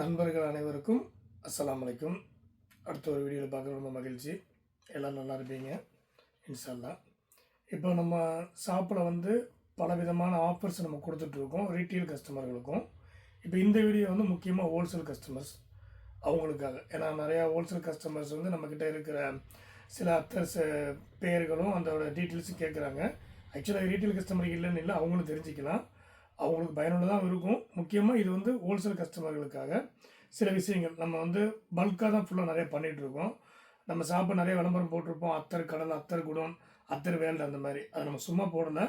நண்பர்கள் அனைவருக்கும் அஸ்ஸலாமு அலைக்கும். அடுத்த ஒரு வீடியோவில் பார்க்க ரொம்ப மகிழ்ச்சி. எல்லாம் நல்லா இருப்பீங்க இன்ஷா அல்லாஹ். இப்போ நம்ம ஷாப்பில் வந்து பலவிதமான ஆஃபர்ஸ் நம்ம கொடுத்துட்ருக்கோம் ரீட்டெயில் கஸ்டமர்களுக்கும். இப்போ இந்த வீடியோ வந்து முக்கியமாக ஹோல்சேல் கஸ்டமர்ஸ் அவங்களுக்காக. ஏன்னா நிறையா ஹோல்சேல் கஸ்டமர்ஸ் வந்து நம்மக்கிட்ட இருக்கிற சில அத்தர்ஸ் பேர்களும் அதோட டீட்டெயில்ஸும் கேட்குறாங்க. ஆக்சுவலாக ரீட்டெயில் கஸ்டமருக்கு இல்லைன்னு இல்லை, அவங்களும் தெரிஞ்சுக்கலாம். அவங்களுக்கு பயனுள்ளதாக இருக்கும். முக்கியமாக இது வந்து ஹோல்சேல் கஸ்டமர்களுக்காக சில விஷயங்கள் நம்ம வந்து பல்காக தான் ஃபுல்லாக நிறைய பண்ணிகிட்ருக்கோம். நம்ம ஷாப்பை நிறைய விளம்பரம் போட்டிருப்போம். அத்தர் கடல், அத்தர் குடோன், அத்தர் வேல்டு அந்த மாதிரி. அதை நம்ம சும்மா போடலை.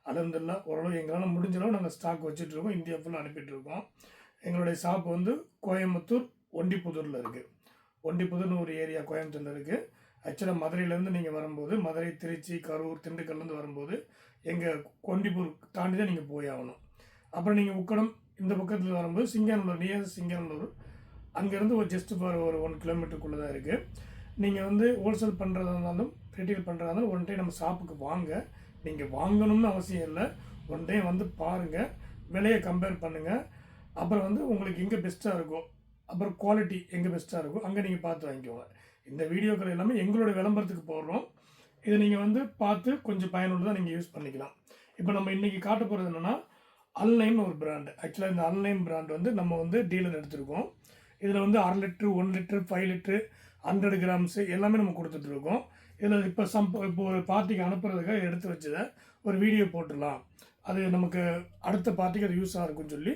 அல்ஹம்துலில்லாஹ் ஓரளவு எங்களால் முடிஞ்ச அளவு நாங்கள் ஸ்டாக் வச்சுட்ருக்கோம். இந்தியா ஃபுல்லாக அனுப்பிட்டுருக்கோம். எங்களுடைய ஷாப் வந்து கோயம்புத்தூர் ஒண்டிப்புதூரில் இருக்குது. ஒண்டிப்புதூர்னு ஒரு ஏரியா கோயம்புத்தூரில் இருக்குது. ஆக்சுவலாக மதுரையிலேருந்து நீங்கள் வரும்போது, மதுரை, திருச்சி, கரூர், திண்டுக்கல்லேருந்து வரும்போது எங்கள் ஒண்டிப்பூர் தாண்டி தான் நீங்கள் போய் ஆகணும். அப்புறம் நீங்கள் உக்கடம் இந்த பக்கத்தில் வரும்போது சிங்கநல்லூர், நியர் சிங்கநல்லூர், அங்கேருந்து ஒரு ஜஸ்ட் ஃபார் ஒரு 1 கிலோமீட்டருக்குள்ளே தான் இருக்குது. நீங்கள் வந்து ஹோல்சேல் பண்ணுறதா இருந்தாலும் ரீட்டெயில் பண்ணுறதா இருந்தாலும் ஒன் டே நம்ம ஷாப்புக்கு வாங்க. நீங்கள் வாங்கணும்னு அவசியம் இல்லை, ஒன் டே வந்து பாருங்கள், விலையை கம்பேர் பண்ணுங்கள். அப்புறம் வந்து உங்களுக்கு எங்கே பெஸ்ட்டாக இருக்கோ, அப்புறம் குவாலிட்டி எங்கே பெஸ்ட்டாக இருக்கோ அங்கே நீங்கள் பார்த்து வாங்கிக்கோங்க. இந்த வீடியோக்கள் எல்லாமே எங்களோட விளம்பரத்துக்கு போடுறோம். இதை நீங்கள் வந்து பார்த்து கொஞ்சம் பயனுள்ளதாக நீங்கள் யூஸ் பண்ணிக்கலாம். இப்போ நம்ம இன்றைக்கி காட்ட போகிறது என்னென்னா அன்லைன் ஒரு பிராண்டு. ஆக்சுவலாக இந்த அன்லைன் பிராண்ட் வந்து நம்ம வந்து டீலர் எடுத்திருக்கோம். இதில் வந்து 1/2 லிட்டரு, 1 லிட்டரு, 5 லிட்டரு, 100 கிராம்ஸு எல்லாமே நம்ம கொடுத்துட்ருக்கோம். இதில் இப்போ ஒரு பார்ட்டிக்கு அனுப்புறதுக்காக எடுத்து வச்சதை ஒரு வீடியோ போட்டுடலாம், அது நமக்கு அடுத்த பார்ட்டிக்கு அது யூஸாக இருக்குன்னு சொல்லி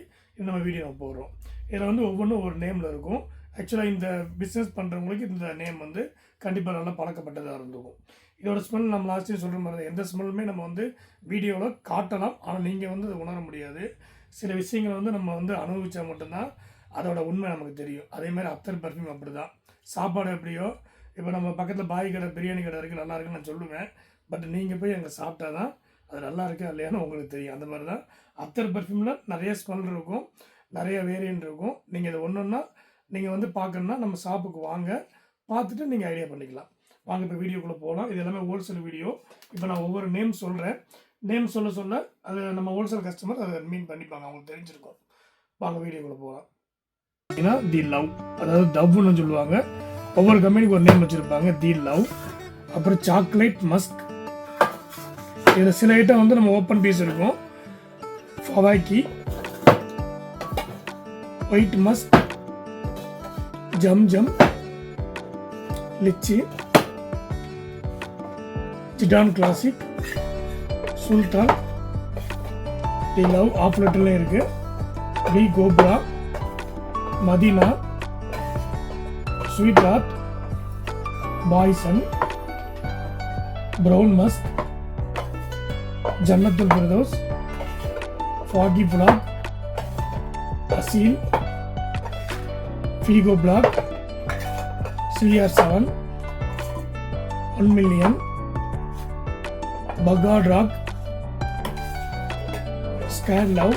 நம்ம வீடியோ நம்ம போடுறோம். இதில் வந்து ஒவ்வொன்றும் ஒரு நேமில் இருக்கும். ஆக்சுவலாக இந்த பிஸ்னஸ் பண்ணுறவங்களுக்கு இந்த நேம் வந்து கண்டிப்பாக நல்லா பழக்கப்பட்டதாக இருந்துக்கும். இதோட ஸ்மெல் நம்ம லாஸ்ட்டையும் சொல்கிற மாதிரி தான், எந்த ஸ்மெல்லுமே நம்ம வந்து வீடியோவில் காட்டலாம், ஆனால் நீங்கள் வந்து அதை உணர முடியாது. சில விஷயங்களை வந்து நம்ம வந்து அனுபவித்தா மட்டும்தான் அதோட உண்மை நமக்கு தெரியும். அதேமாதிரி அத்தர் பர்ஃப்யூம் அப்படி தான். சாப்பாடு எப்படியோ, இப்போ நம்ம பக்கத்தில் பாய் கடை, பிரியாணி கடை இருக்குது, நல்லா இருக்குன்னு நான் சொல்லுவேன். பட் நீங்கள் போய் அங்கே சாப்பிட்டா தான் அது நல்லா இருக்கா இல்லையான்னு உங்களுக்கு தெரியும். அந்த மாதிரி தான் அத்தர் பர்ஃப்யூமில் நிறைய ஸ்மெல் இருக்கும், நிறைய வேரியன்ட் இருக்கும். நீங்கள் இதை ஒன்றா நீங்கள் வந்து பார்க்கணுன்னா நம்ம ஷாப்புக்கு வாங்க, பார்த்துட்டு நீங்கள் ஐடியா பண்ணிக்கலாம். வாங்க இப்போ வீடியோக்குள்ளே போகலாம். இது எல்லாமே ஹோல்சேல் வீடியோ. இப்போ நான் ஒவ்வொரு நேம் சொல்கிறேன். நேம் சொல்ல அது நம்ம ஹோல்சேல் கஸ்டமர் அதை மீன் பண்ணிப்பாங்க, அவங்களுக்கு தெரிஞ்சிருக்கும். வாங்க வீடியோக்குள்ளே போகலாம். ஏன்னா தி லவ், அதாவது டவ்னு சொல்லுவாங்க. ஒவ்வொரு கம்பெனிக்கு ஒரு நேம் வச்சுருப்பாங்க. தி லவ், அப்புறம் சாக்லேட் மஸ்க். இதில் சில ஐட்டம் வந்து நம்ம ஓப்பன் பீஸ் இருக்கும். ஃபவாக்கி, ஒயிட் மஸ்க், ஜம், லிச்சி, ஜிடான் கிளாசிக், சுல்தான், தி லவ் ஆஃப் லிட்டர்லையும் இருக்குது. தி கோப்ரா, மதீனா, sweet heart, poison, brown musk, ஜன்னத்துல் பிரதோஸ், ஃபாகி பிளாக், அசீல், ஃபீகோ பிளாக், CR7, 1 million, பகாட் rock, scare love,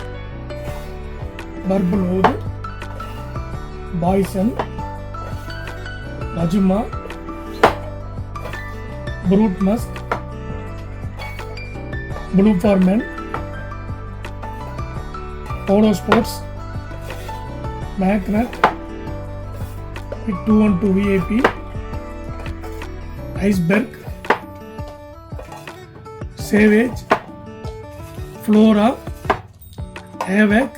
purple wood, poison, மஜுமா, brut musk, blue for men, polo sports, magnet, 212 VIP, iceberg, savage, flora, ஏவேக்,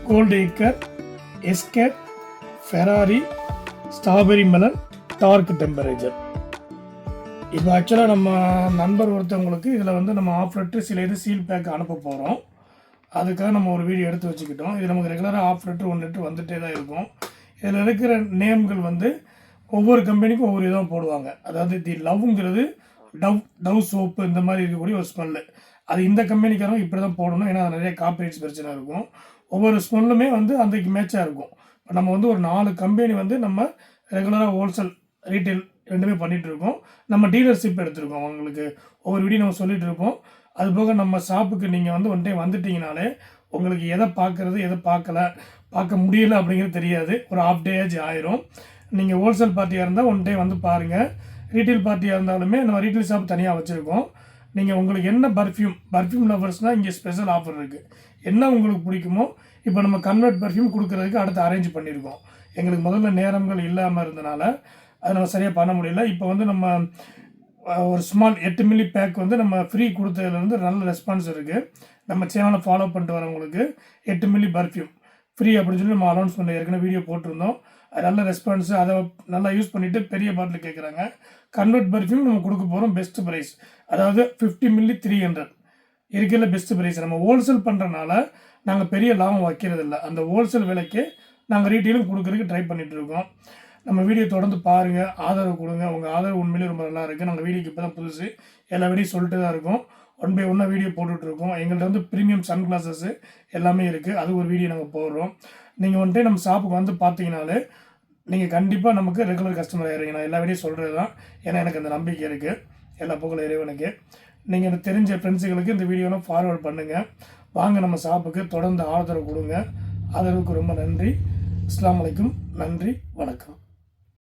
gold acre, escape, Ferrari, strawberry melon, dark temperature. இப்போ ஆக்சுவலாக நம்ம நண்பர் ஒருத்தவங்களுக்கு இதில் வந்து நம்ம ஆஃப் லிட்டர் சில இது சீல் பேக் அனுப்ப போகிறோம். அதுக்காக நம்ம ஒரு வீடியோ எடுத்து வச்சுக்கிட்டோம். இது நமக்கு ரெகுலராக ஆஃப் லிட்டர் 1 லிட்டர் வந்துகிட்டே தான் இருக்கும். இதில் இருக்கிற நேம்கள் வந்து ஒவ்வொரு கம்பெனிக்கும் ஒவ்வொரு இதாக போடுவாங்க. அதாவது தி லவ்ங்கிறது டவ் சோப்பு இந்த மாதிரி இருக்கக்கூடிய ஒரு ஸ்மெல்லு. அது இந்த கம்பெனிக்காரங்க இப்படி தான் போடணும், ஏன்னா நிறைய காப்பிரைட்ஸ் பிரச்சனை இருக்கும். ஒவ்வொரு ஸ்மெல்லுமே வந்து அன்றைக்கு மேட்சாக இருக்கும். இப்போ நம்ம வந்து ஒரு 4 கம்பெனி வந்து நம்ம ரெகுலராக ஹோல்சேல் ரீட்டைல் ரெண்டுமே பண்ணிகிட்ருக்கோம். நம்ம டீலர்ஷிப் எடுத்துருக்கோம். அவங்களுக்கு ஒவ்வொரு வீடியோ நம்ம சொல்லிகிட்டு இருக்கோம். அதுபோக நம்ம ஷாப்புக்கு நீங்கள் வந்து ஒன் டைம் வந்துட்டிங்கனாலே உங்களுக்கு எதை பார்க்குறது எதை பார்க்க முடியல அப்படிங்கிறது தெரியாது. ஒரு ஹாஃப் டே ஆயிரும். நீங்கள் ஹோல்சேல் பார்ட்டியாக இருந்தால் ஒன் டே வந்து பாருங்கள். ரீட்டைல் பார்ட்டியாக இருந்தாலுமே நம்ம ரீட்டைல் ஷாப் தனியாக வச்சுருக்கோம். நீங்கள் உங்களுக்கு என்ன பர்ஃப்யூம் லவர்ஸ்னால் இங்கே ஸ்பெஷல் ஆஃபர் இருக்குது. என்ன உங்களுக்கு பிடிக்குமோ இப்போ நம்ம கன்வெர்ட் பர்ஃப்யூம் கொடுக்குறதுக்கு அடுத்து அரேஞ்ச் பண்ணியிருக்கோம். எங்களுக்கு முதல்ல நேரங்கள் இல்லாமல் இருந்தனால அதை நம்ம சரியாக பண்ண முடியல. இப்போ வந்து நம்ம ஒரு ஸ்மால் 8 மில்லி பேக் வந்து நம்ம ஃப்ரீ கொடுத்ததுலேருந்து நல்ல ரெஸ்பான்ஸ் இருக்குது. நம்ம சேனலை ஃபாலோ பண்ணிட்டு வரவங்களுக்கு 8 மில்லி பர்ஃப்யூம் ஃப்ரீ அப்படின்னு சொல்லி நம்ம அனௌன்ஸ்மெண்ட் ஏற்கனவே வீடியோ போட்டிருந்தோம். அது நல்ல ரெஸ்பான்ஸு. அதை நல்லா யூஸ் பண்ணிவிட்டு பெரிய பாட்டில் கேட்குறாங்க. கன்வெர்ட் பர்ஃப்யூம் நம்ம கொடுக்க போகிறோம் பெஸ்ட் ப்ரைஸ். அதாவது 50 மில்லி 300 இருக்கிற பெஸ்ட் ப்ரைஸ். நம்ம ஹோல்சேல் பண்ணுறனால நாங்கள் பெரிய லாபம் வைக்கிறதில்ல. அந்த ஹோல்சேல் விலைக்கு நாங்கள் ரீட்டெயிலும் கொடுக்குறதுக்கு ட்ரை பண்ணிகிட்ருக்கோம். நம்ம வீடியோ தொடர்ந்து பாருங்கள், ஆதரவு கொடுங்க. உங்கள் ஆதரவு உண்மையிலேயே ரொம்ப நல்லா இருக்குது. நாங்கள் வீடியோக்கு இப்போ தான் புதுசு, எல்லா வீடியோ சொல்லிட்டு தான் இருக்கோம். 1 by 1 வீடியோ போட்டுட்ருக்கோம். எங்கள்கிட்ட வந்து ப்ரீமியம் சன் கிளாஸஸ்ஸு எல்லாமே இருக்குது. அது ஒரு வீடியோ நாங்கள் போடுறோம். நீங்கள் வந்துட்டு நம்ம ஷாப்புக்கு வந்து பார்த்தீங்கனாலே நீங்கள் கண்டிப்பாக நமக்கு ரெகுலர் கஸ்டமர் ஆகிடுவீங்க. நான் எல்லா வீடியோ சொல்கிறது தான், ஏன்னா எனக்கு அந்த நம்பிக்கை இருக்குது. எல்லா புகழும் இறைவனுக்கு. நீங்கள் எனக்கு தெரிஞ்ச ஃப்ரெண்ட்ஸுகளுக்கு இந்த வீடியோலாம் ஃபார்வர்ட் பண்ணுங்கள். வாங்க நம்ம ஷாப்புக்கு தொடர்ந்து ஆதரவு கொடுங்க. ஆதரவுக்கு ரொம்ப நன்றி. அஸ்ஸலாமு அலைக்கும். நன்றி, வணக்கம்.